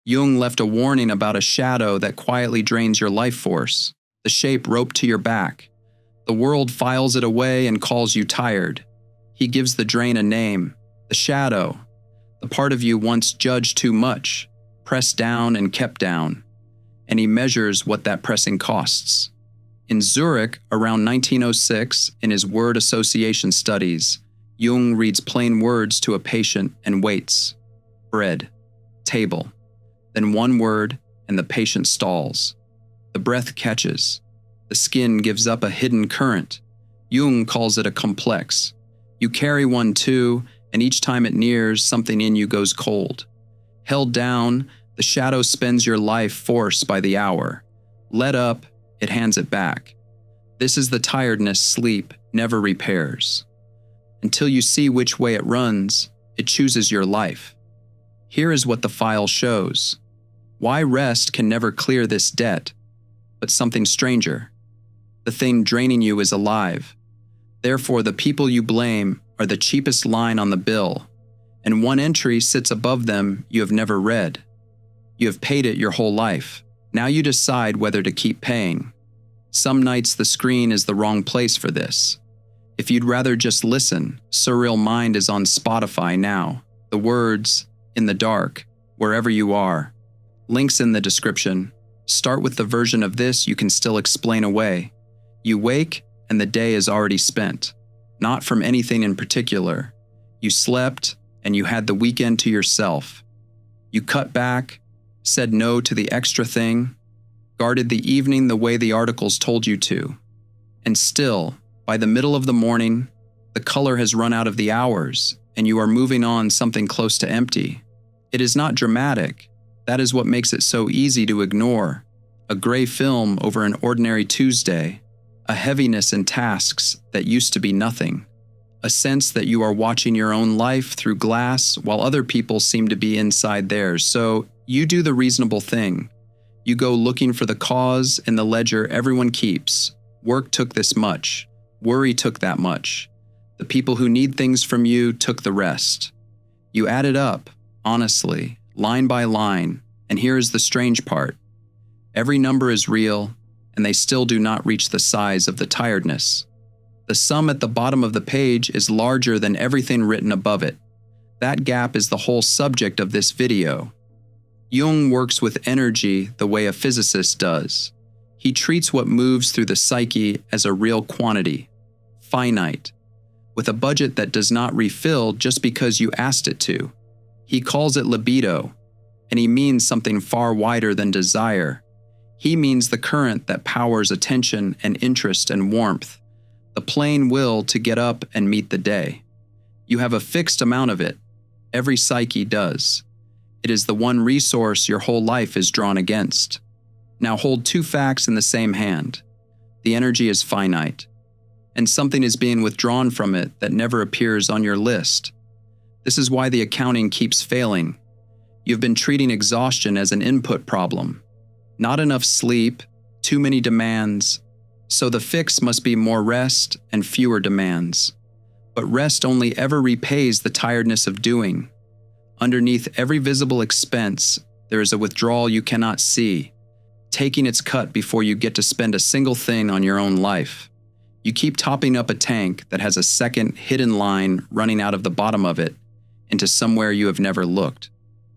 Jung left a warning about a shadow that quietly drains your life force, the shape roped to your back. The world files it away and calls you tired. He gives the drain a name, the shadow, the part of you once judged too much, pressed down and kept down. And he measures what that pressing costs. In Zurich, around 1906, in his word association studies, Jung reads plain words to a patient and waits. Bread, table. Then one word, and the patient stalls. The breath catches. The skin gives up a hidden current. Jung calls it a complex. You carry one too, and each time it nears, something in you goes cold. Held down, the shadow spends your life force by the hour. Let up, it hands it back. This is the tiredness sleep never repairs. Until you see which way it runs, it chooses your life. Here is what the file shows. Why rest can never clear this debt, but something stranger. The thing draining you is alive. Therefore, the people you blame are the cheapest line on the bill, and one entry sits above them you have never read. You have paid it your whole life. Now you decide whether to keep paying. Some nights the screen is the wrong place for this. If you'd rather just listen, Surreal Mind is on Spotify now. The words, in the dark, wherever you are. Links in the description. Start with the version of this you can still explain away. You wake, and the day is already spent. Not from anything in particular. You slept, and you had the weekend to yourself. You cut back, said no to the extra thing, guarded the evening the way the articles told you to. And still, by the middle of the morning, the color has run out of the hours, and you are moving on something close to empty. It is not dramatic. That is what makes it so easy to ignore. A gray film over an ordinary Tuesday, a heaviness in tasks that used to be nothing, a sense that you are watching your own life through glass while other people seem to be inside theirs. So you do the reasonable thing. You go looking for the cause in the ledger everyone keeps. Work took this much. Worry took that much. The people who need things from you took the rest. You add it up, honestly, line by line, and here is the strange part. Every number is real, and they still do not reach the size of the tiredness. The sum at the bottom of the page is larger than everything written above it. That gap is the whole subject of this video. Jung works with energy the way a physicist does. He treats what moves through the psyche as a real quantity, finite, with a budget that does not refill just because you asked it to. He calls it libido, and he means something far wider than desire. He means the current that powers attention and interest and warmth, the plain will to get up and meet the day. You have a fixed amount of it. Every psyche does. It is the one resource your whole life is drawn against. Now hold two facts in the same hand. The energy is finite, and something is being withdrawn from it that never appears on your list. This is why the accounting keeps failing. You've been treating exhaustion as an input problem. Not enough sleep, too many demands, so the fix must be more rest and fewer demands. But rest only ever repays the tiredness of doing. Underneath every visible expense, there is a withdrawal you cannot see, taking its cut before you get to spend a single thing on your own life. You keep topping up a tank that has a second hidden line running out of the bottom of it into somewhere you have never looked.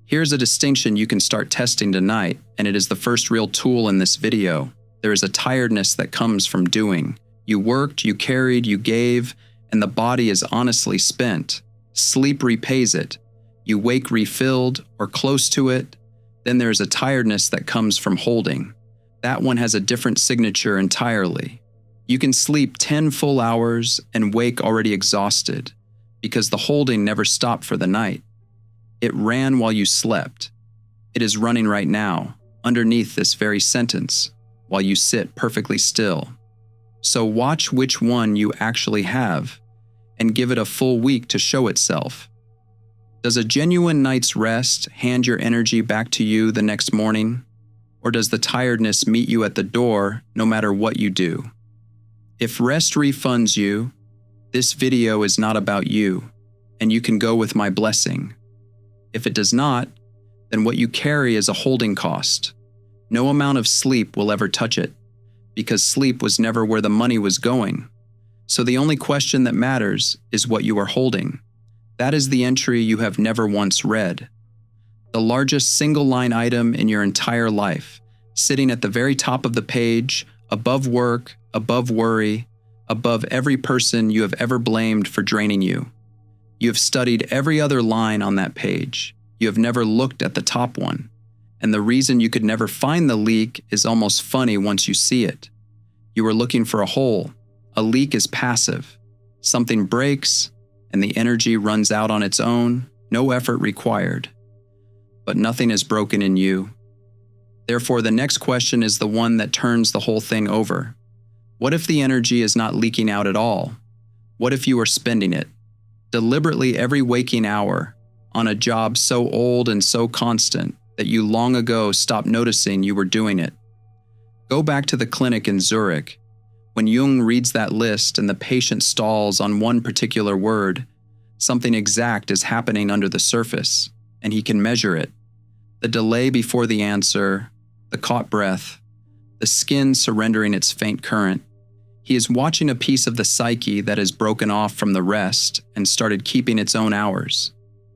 Here's a distinction you can start testing tonight, and it is the first real tool in this video. There is a tiredness that comes from doing. You worked, you carried, you gave, and the body is honestly spent. Sleep repays it. You wake refilled or close to it. Then there is a tiredness that comes from holding. That one has a different signature entirely. You can sleep 10 full hours and wake already exhausted, because the holding never stopped for the night. It ran while you slept. It is running right now, underneath this very sentence, while you sit perfectly still. So watch which one you actually have, and give it a full week to show itself. Does a genuine night's rest hand your energy back to you the next morning? Or does the tiredness meet you at the door no matter what you do? If rest refunds you, this video is not about you, and you can go with my blessing. If it does not, then what you carry is a holding cost. No amount of sleep will ever touch it, because sleep was never where the money was going. So the only question that matters is what you are holding. That is the entry you have never once read. The largest single-line item in your entire life, sitting at the very top of the page, above work, above worry, above every person you have ever blamed for draining you. You have studied every other line on that page. You have never looked at the top one. And the reason you could never find the leak is almost funny once you see it. You were looking for a hole. A leak is passive. Something breaks, and the energy runs out on its own, no effort required. But nothing is broken in you. Therefore, the next question is the one that turns the whole thing over. What if the energy is not leaking out at all? What if you are spending it, deliberately every waking hour, on a job so old and so constant that you long ago stopped noticing you were doing it? Go back to the clinic in Zurich. When Jung reads that list and the patient stalls on one particular word, something exact is happening under the surface, and he can measure it. The delay before the answer, the caught breath, the skin surrendering its faint current. He is watching a piece of the psyche that has broken off from the rest and started keeping its own hours.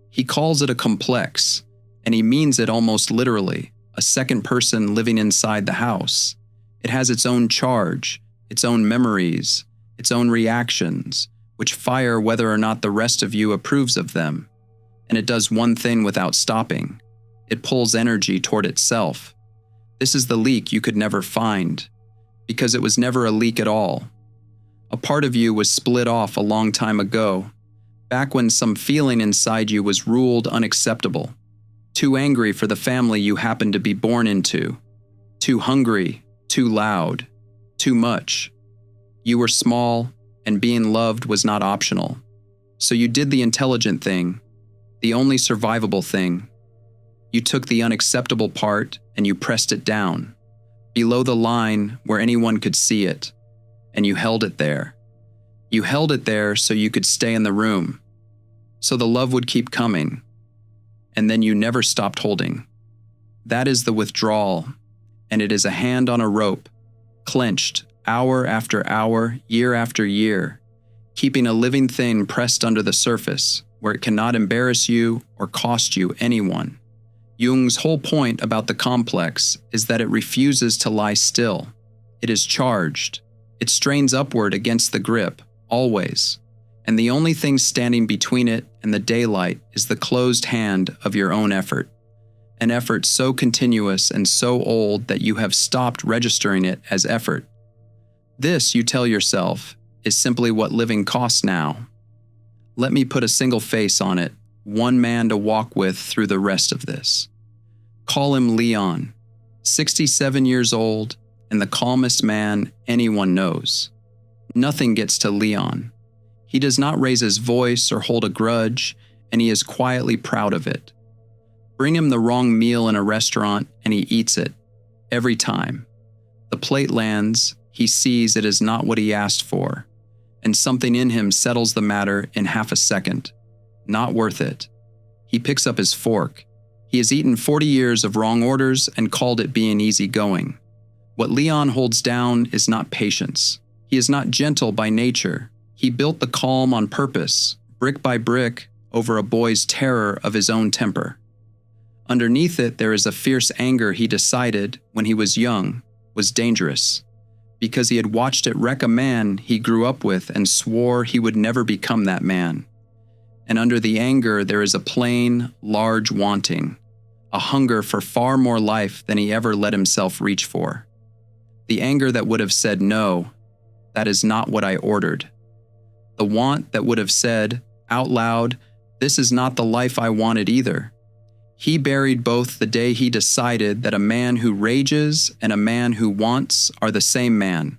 He calls it a complex, and he means it almost literally, a second person living inside the house. It has its own charge, its own memories, its own reactions, which fire whether or not the rest of you approves of them. And it does one thing without stopping. It pulls energy toward itself. This is the leak you could never find, because it was never a leak at all. A part of you was split off a long time ago, back when some feeling inside you was ruled unacceptable. Too angry for the family you happened to be born into. Too hungry, too loud, too much. You were small, and being loved was not optional. So you did the intelligent thing, the only survivable thing. You took the unacceptable part and you pressed it down, below the line where anyone could see it, and you held it there. You held it there so you could stay in the room, so the love would keep coming, and then you never stopped holding. That is the withdrawal, and it is a hand on a rope, clenched hour after hour, year after year, keeping a living thing pressed under the surface where it cannot embarrass you or cost you anyone. Jung's whole point about the complex is that it refuses to lie still. It is charged. It strains upward against the grip, always. And the only thing standing between it and the daylight is the closed hand of your own effort. An effort so continuous and so old that you have stopped registering it as effort. This, you tell yourself, is simply what living costs now. Let me put a single face on it, one man to walk with through the rest of this. Call him Leon, 67 years old, and the calmest man anyone knows. Nothing gets to Leon. He does not raise his voice or hold a grudge, and he is quietly proud of it. Bring him the wrong meal in a restaurant, and he eats it, every time. The plate lands, he sees it is not what he asked for, and something in him settles the matter in half a second. Not worth it. He picks up his fork. He has eaten 40 years of wrong orders and called it being easygoing. What Leon holds down is not patience. He is not gentle by nature. He built the calm on purpose, brick by brick, over a boy's terror of his own temper. Underneath it, there is a fierce anger he decided, when he was young, was dangerous, because he had watched it wreck a man he grew up with and swore he would never become that man. And under the anger, there is a plain, large wanting, a hunger for far more life than he ever let himself reach for. The anger that would have said, no, that is not what I ordered. The want that would have said, out loud, this is not the life I wanted either. He buried both the day he decided that a man who rages and a man who wants are the same man,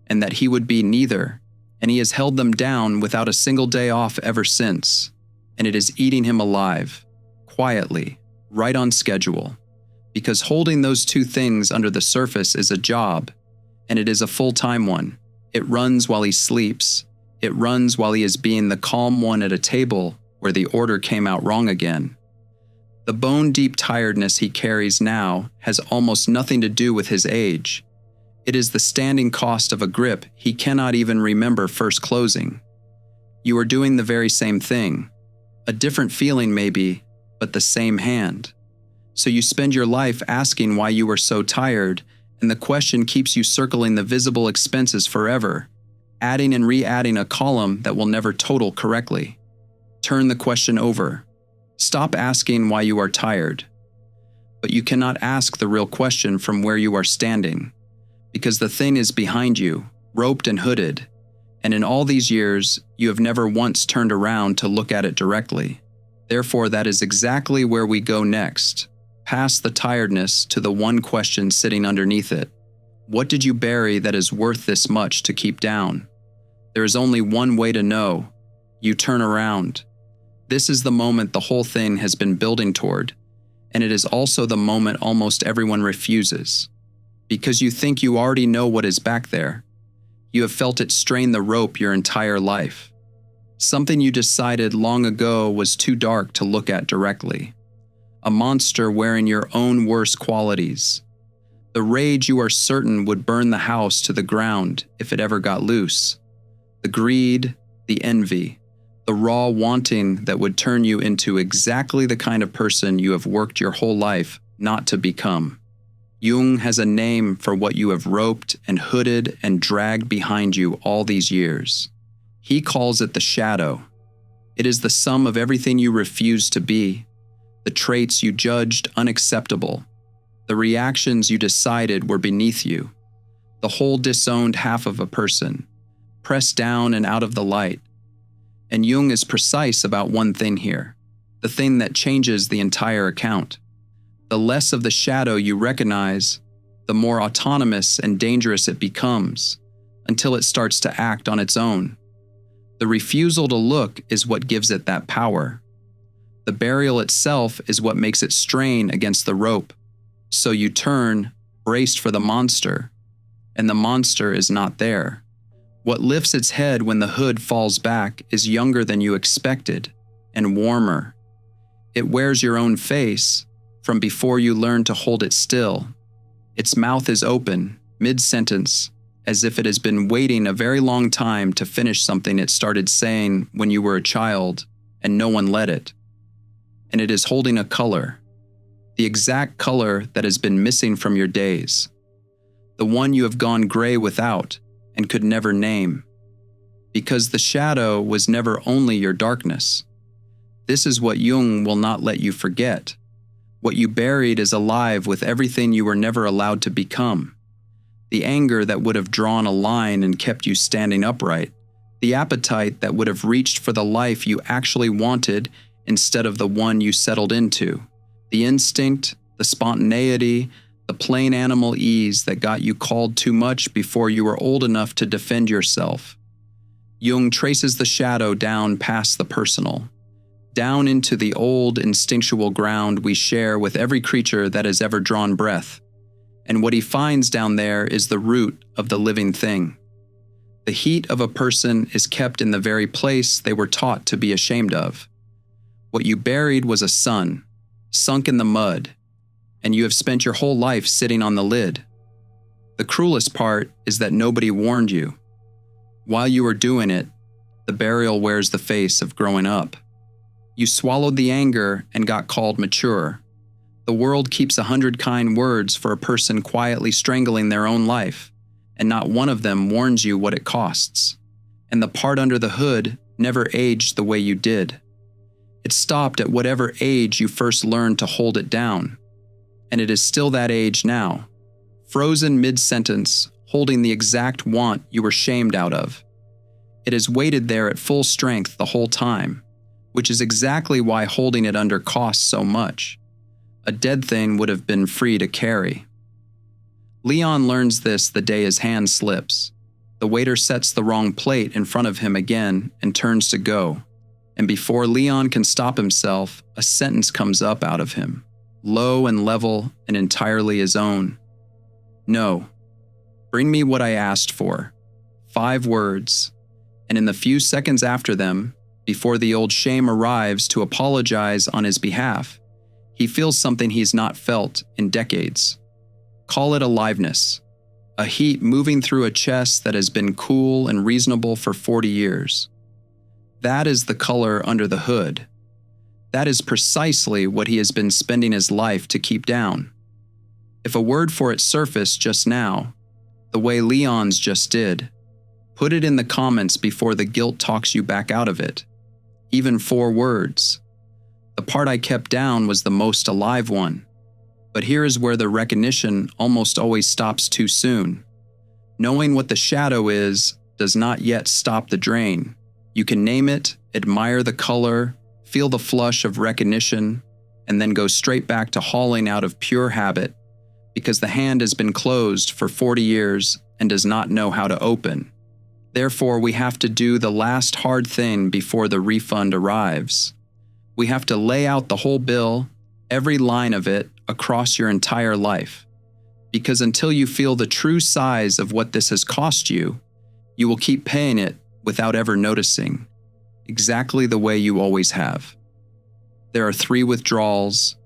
and that he would be neither, and he has held them down without a single day off ever since, and it is eating him alive, quietly, right on schedule, because holding those two things under the surface is a job, and it is a full-time one. It runs while he sleeps. It runs while he is being the calm one at a table where the order came out wrong again. The bone-deep tiredness he carries now has almost nothing to do with his age. It is the standing cost of a grip he cannot even remember first closing. You are doing the very same thing. A different feeling maybe, but the same hand. So you spend your life asking why you are so tired, and the question keeps you circling the visible expenses forever, adding and re-adding a column that will never total correctly. Turn the question over. Stop asking why you are tired. But you cannot ask the real question from where you are standing, because the thing is behind you, roped and hooded, and in all these years, you have never once turned around to look at it directly. Therefore, that is exactly where we go next, past the tiredness to the one question sitting underneath it. What did you bury that is worth this much to keep down? There is only one way to know. You turn around. This is the moment the whole thing has been building toward, and it is also the moment almost everyone refuses. Because you think you already know what is back there. You have felt it strain the rope your entire life. Something you decided long ago was too dark to look at directly. A monster wearing your own worst qualities. The rage you are certain would burn the house to the ground if it ever got loose. The greed, the envy, the raw wanting that would turn you into exactly the kind of person you have worked your whole life not to become. Jung has a name for what you have roped and hooded and dragged behind you all these years. He calls it the shadow. It is the sum of everything you refused to be, the traits you judged unacceptable, the reactions you decided were beneath you, the whole disowned half of a person, pressed down and out of the light. And Jung is precise about one thing here, the thing that changes the entire account. The less of the shadow you recognize, the more autonomous and dangerous it becomes, until it starts to act on its own. The refusal to look is what gives it that power. The burial itself is what makes it strain against the rope. So you turn, braced for the monster, and the monster is not there. What lifts its head when the hood falls back is younger than you expected, and warmer. It wears your own face, from before you learn to hold it still. Its mouth is open, mid-sentence, as if it has been waiting a very long time to finish something it started saying when you were a child, and no one let it. And it is holding a color, the exact color that has been missing from your days, the one you have gone gray without and could never name, because the shadow was never only your darkness. This is what Jung will not let you forget. What you buried is alive with everything you were never allowed to become. The anger that would have drawn a line and kept you standing upright. The appetite that would have reached for the life you actually wanted instead of the one you settled into. The instinct, the spontaneity, the plain animal ease that got you called too much before you were old enough to defend yourself. Jung traces the shadow down past the personal, down into the old instinctual ground we share with every creature that has ever drawn breath. And what he finds down there is the root of the living thing. The heat of a person is kept in the very place they were taught to be ashamed of. What you buried was a sun, sunk in the mud, and you have spent your whole life sitting on the lid. The cruelest part is that nobody warned you. While you were doing it, the burial wears the face of growing up. You swallowed the anger and got called mature. The world keeps 100 kind words for a person quietly strangling their own life, and not one of them warns you what it costs. And the part under the hood never aged the way you did. It stopped at whatever age you first learned to hold it down. And it is still that age now, frozen mid-sentence, holding the exact want you were shamed out of. It has waited there at full strength the whole time, which is exactly why holding it under costs so much. A dead thing would have been free to carry. Leon learns this the day his hand slips. The waiter sets the wrong plate in front of him again and turns to go. And before Leon can stop himself, a sentence comes up out of him, low and level and entirely his own. No. Bring me what I asked for. 5 words. And in the few seconds after them, before the old shame arrives to apologize on his behalf, He feels something he's not felt in decades. Call it aliveness, a heat moving through a chest that has been cool and reasonable for 40 years. That is the color under the hood. That is precisely what he has been spending his life to keep down. If a word for it surfaced just now, the way Leon's just did, put it in the comments before the guilt talks you back out of it. Even 4 words. The part I kept down was the most alive one. But here is where the recognition almost always stops too soon. Knowing what the shadow is does not yet stop the drain. You can name it, admire the color, feel the flush of recognition, and then go straight back to hauling out of pure habit, because the hand has been closed for 40 years and does not know how to open. Therefore, we have to do the last hard thing before the refund arrives. We have to lay out the whole bill, every line of it, across your entire life. Because until you feel the true size of what this has cost you, you will keep paying it without ever noticing, exactly the way you always have. There are 3 withdrawals,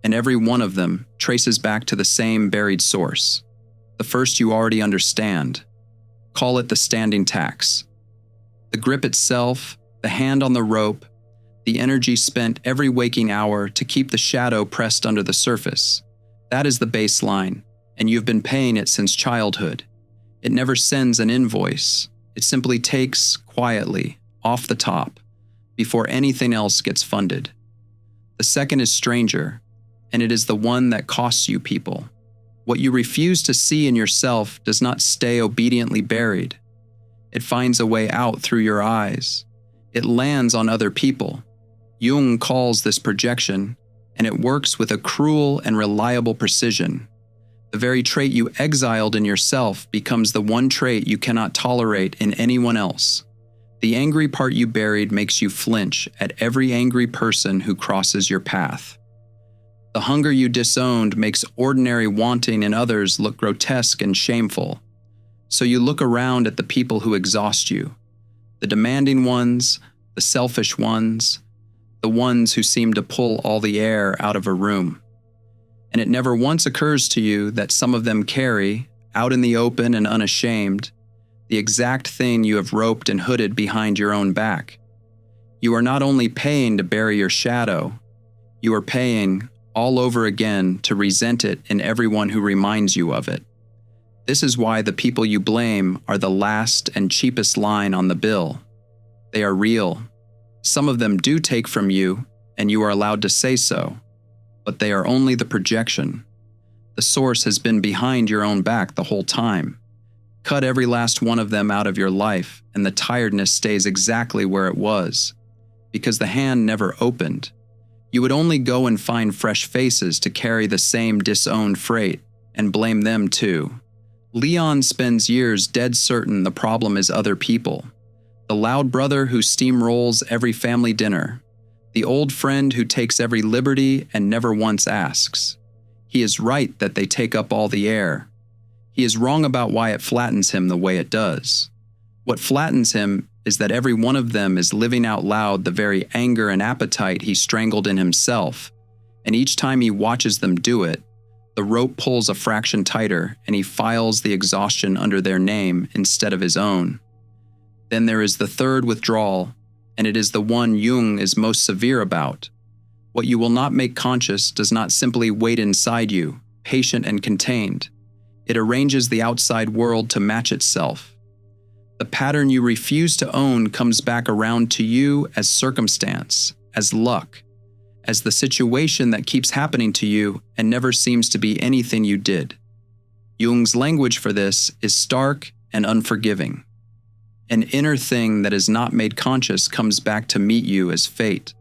and every one of them traces back to the same buried source. The first you already understand. Call it the standing tax. The grip itself, the hand on the rope, the energy spent every waking hour to keep the shadow pressed under the surface. That is the baseline, and you've been paying it since childhood. It never sends an invoice. It simply takes, quietly, off the top, before anything else gets funded. The second is stranger, and it is the one that costs you people. What you refuse to see in yourself does not stay obediently buried. It finds a way out through your eyes. It lands on other people. Jung calls this projection, and it works with a cruel and reliable precision. The very trait you exiled in yourself becomes the one trait you cannot tolerate in anyone else. The angry part you buried makes you flinch at every angry person who crosses your path. The hunger you disowned makes ordinary wanting in others look grotesque and shameful. So you look around at the people who exhaust you, the demanding ones, the selfish ones, the ones who seem to pull all the air out of a room. And it never once occurs to you that some of them carry, out in the open and unashamed, the exact thing you have roped and hooded behind your own back. You are not only paying to bury your shadow, you are paying all over again to resent it in everyone who reminds you of it. This is why the people you blame are the last and cheapest line on the bill. They are real. Some of them do take from you, and you are allowed to say so, but they are only the projection. The source has been behind your own back the whole time. Cut every last one of them out of your life, and the tiredness stays exactly where it was, because the hand never opened. You would only go and find fresh faces to carry the same disowned freight, and blame them too. Leon spends years dead certain the problem is other people. The loud brother who steamrolls every family dinner. The old friend who takes every liberty and never once asks. He is right that they take up all the air. He is wrong about why it flattens him the way it does. What flattens him is that every one of them is living out loud the very anger and appetite he strangled in himself, and each time he watches them do it, the rope pulls a fraction tighter and he files the exhaustion under their name instead of his own. Then there is the third withdrawal, and it is the one Jung is most severe about. What you will not make conscious does not simply wait inside you, patient and contained. It arranges the outside world to match itself. The pattern you refuse to own comes back around to you as circumstance, as luck, as the situation that keeps happening to you and never seems to be anything you did. Jung's language for this is stark and unforgiving. An inner thing that is not made conscious comes back to meet you as fate.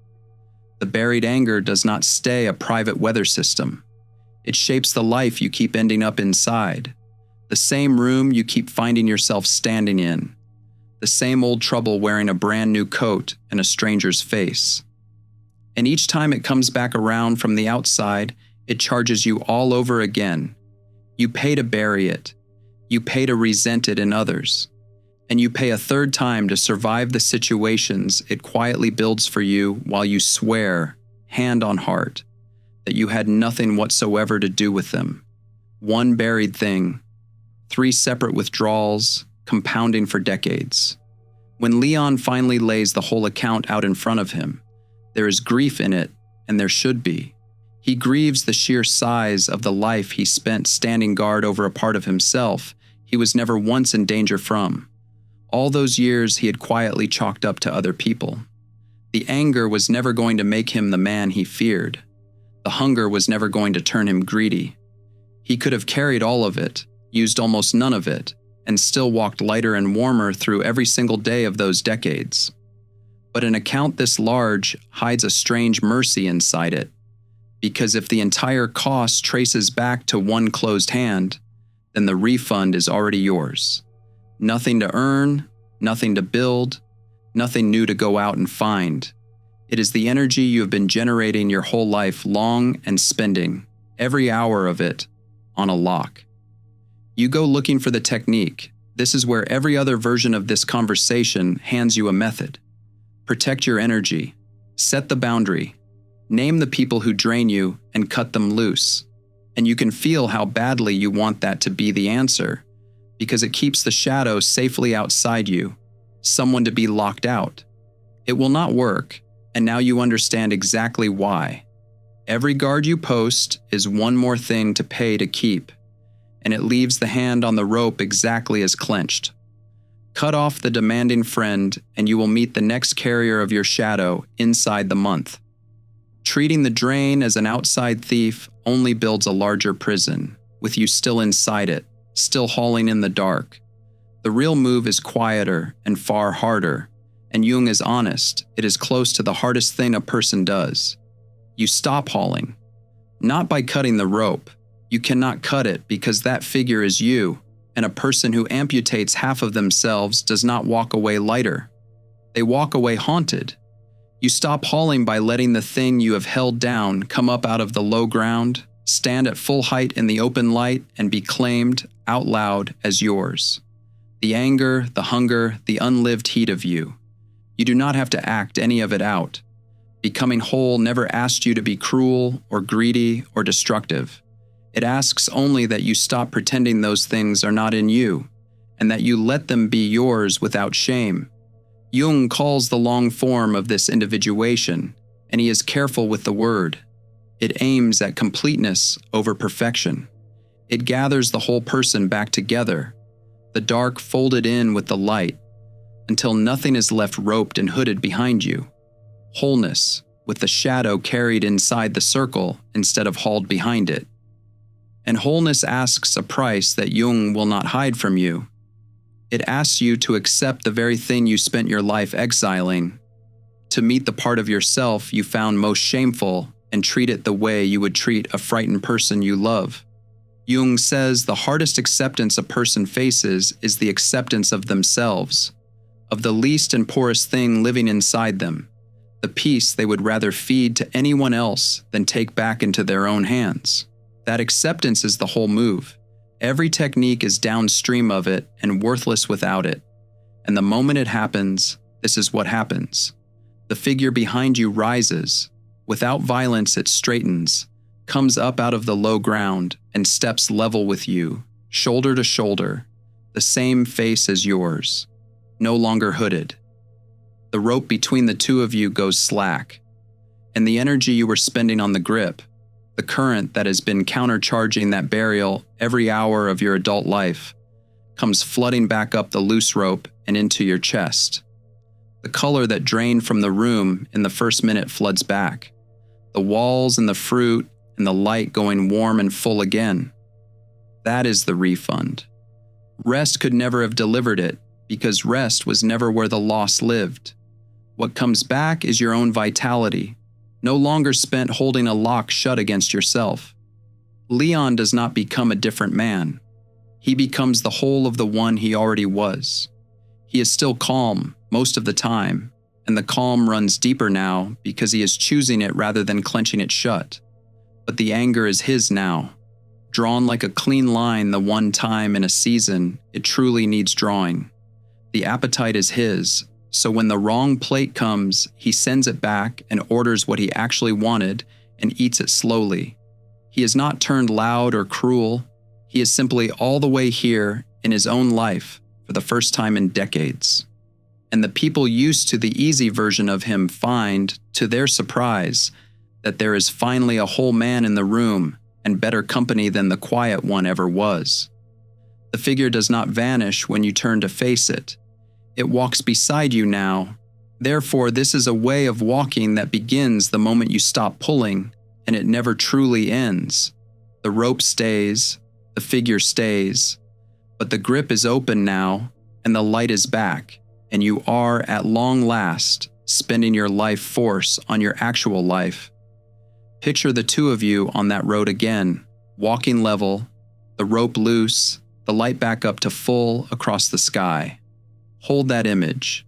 The buried anger does not stay a private weather system. It shapes the life you keep ending up inside, the same room you keep finding yourself standing in, the same old trouble wearing a brand new coat in a stranger's face. And each time it comes back around from the outside, it charges you all over again. You pay to bury it. You pay to resent it in others. And you pay a third time to survive the situations it quietly builds for you while you swear, hand on heart, that you had nothing whatsoever to do with them. One buried thing, 3 separate withdrawals, compounding for decades. When Leon finally lays the whole account out in front of him, there is grief in it, and there should be. He grieves the sheer size of the life he spent standing guard over a part of himself he was never once in danger from. All those years he had quietly chalked up to other people. The anger was never going to make him the man he feared. The hunger was never going to turn him greedy. He could have carried all of it, used almost none of it, and still walked lighter and warmer through every single day of those decades. But an account this large hides a strange mercy inside it, because if the entire cost traces back to one closed hand, then the refund is already yours. Nothing to earn, nothing to build, nothing new to go out and find. It is the energy you have been generating your whole life long and spending, every hour of it, on a lock. You go looking for the technique. This is where every other version of this conversation hands you a method. Protect your energy. Set the boundary. Name the people who drain you and cut them loose. And you can feel how badly you want that to be the answer, because it keeps the shadow safely outside you, someone to be locked out. It will not work, and now you understand exactly why. Every guard you post is one more thing to pay to keep, and it leaves the hand on the rope exactly as clenched. Cut off the demanding friend, and you will meet the next carrier of your shadow inside the month. Treating the drain as an outside thief only builds a larger prison, with you still inside it, still hauling in the dark. The real move is quieter and far harder, and Jung is honest, it is close to the hardest thing a person does. You stop hauling. Not by cutting the rope. You cannot cut it because that figure is you, and a person who amputates half of themselves does not walk away lighter. They walk away haunted. You stop hauling by letting the thing you have held down come up out of the low ground, stand at full height in the open light, and be claimed out loud as yours. The anger, the hunger, the unlived heat of you. You do not have to act any of it out. Becoming whole never asked you to be cruel or greedy or destructive. It asks only that you stop pretending those things are not in you, and that you let them be yours without shame. Jung calls the long form of this individuation, and he is careful with the word. It aims at completeness over perfection. It gathers the whole person back together, the dark folded in with the light, until nothing is left roped and hooded behind you. Wholeness, with the shadow carried inside the circle instead of hauled behind it. And wholeness asks a price that Jung will not hide from you. It asks you to accept the very thing you spent your life exiling, to meet the part of yourself you found most shameful and treat it the way you would treat a frightened person you love. Jung says the hardest acceptance a person faces is the acceptance of themselves, of the least and poorest thing living inside them, the peace they would rather feed to anyone else than take back into their own hands. That acceptance is the whole move. Every technique is downstream of it and worthless without it. And the moment it happens, this is what happens. The figure behind you rises. Without violence, it straightens, comes up out of the low ground, and steps level with you, shoulder to shoulder, the same face as yours, no longer hooded. The rope between the two of you goes slack, and the energy you were spending on the grip, the current that has been countercharging that burial every hour of your adult life, comes flooding back up the loose rope and into your chest. The color that drained from the room in the first minute floods back. The walls and the fruit and the light going warm and full again. That is the refund. Rest could never have delivered it because rest was never where the loss lived. What comes back is your own vitality, no longer spent holding a lock shut against yourself. Leon does not become a different man. He becomes the whole of the one he already was. He is still calm most of the time, and the calm runs deeper now because he is choosing it rather than clenching it shut. But the anger is his now, drawn like a clean line the one time in a season it truly needs drawing. The appetite is his, so when the wrong plate comes, he sends it back and orders what he actually wanted and eats it slowly. He is not turned loud or cruel. He is simply all the way here in his own life for the first time in decades. And the people used to the easy version of him find, to their surprise, that there is finally a whole man in the room and better company than the quiet one ever was. The figure does not vanish when you turn to face it. It walks beside you now. Therefore, this is a way of walking that begins the moment you stop pulling, and it never truly ends. The rope stays, the figure stays, but the grip is open now, and the light is back, and you are, at long last, spending your life force on your actual life. Picture the two of you on that road again, walking level, the rope loose, the light back up to full across the sky. Hold that image.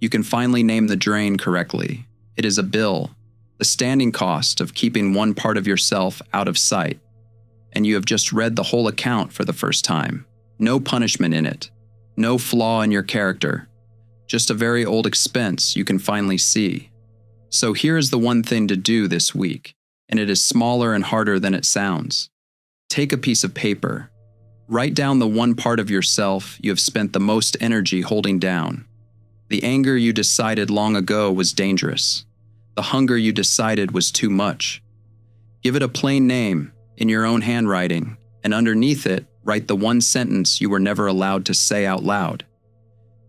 You can finally name the drain correctly. It is a bill, the standing cost of keeping one part of yourself out of sight. And you have just read the whole account for the first time. No punishment in it. No flaw in your character. Just a very old expense you can finally see. So here is the one thing to do this week, and it is smaller and harder than it sounds. Take a piece of paper. Write down the one part of yourself you have spent the most energy holding down. The anger you decided long ago was dangerous. The hunger you decided was too much. Give it a plain name in your own handwriting, and underneath it, write the one sentence you were never allowed to say out loud.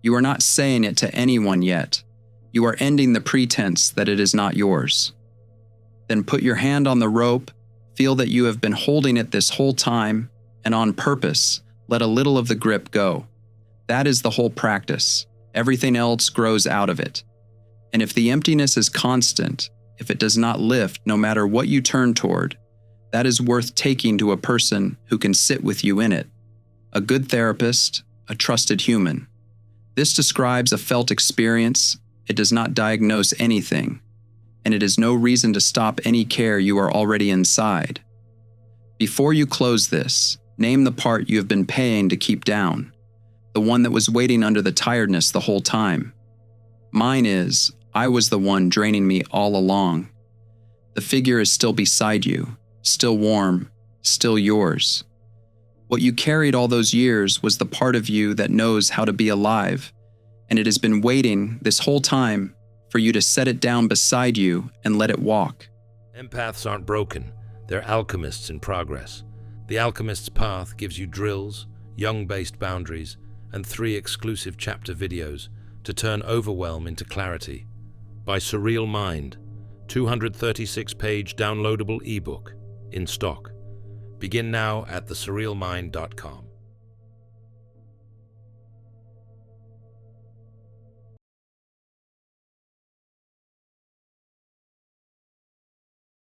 You are not saying it to anyone yet. You are ending the pretense that it is not yours. Then put your hand on the rope, feel that you have been holding it this whole time, and on purpose, let a little of the grip go. That is the whole practice. Everything else grows out of it. And if the emptiness is constant, if it does not lift no matter what you turn toward, that is worth taking to a person who can sit with you in it. A good therapist, a trusted human. This describes a felt experience. It does not diagnose anything, and it is no reason to stop any care you are already inside. Before you close this, name the part you have been paying to keep down, the one that was waiting under the tiredness the whole time. Mine is, I was the one draining me all along. The figure is still beside you, still warm, still yours. What you carried all those years was the part of you that knows how to be alive, and it has been waiting this whole time for you to set it down beside you and let it walk. Empaths aren't broken, they're alchemists in progress. The Alchemist's Path gives you drills, Jung-based boundaries, and 3 exclusive chapter videos to turn overwhelm into clarity. By Surreal Mind, 236-page downloadable ebook in stock. Begin now at thesurrealmind.com.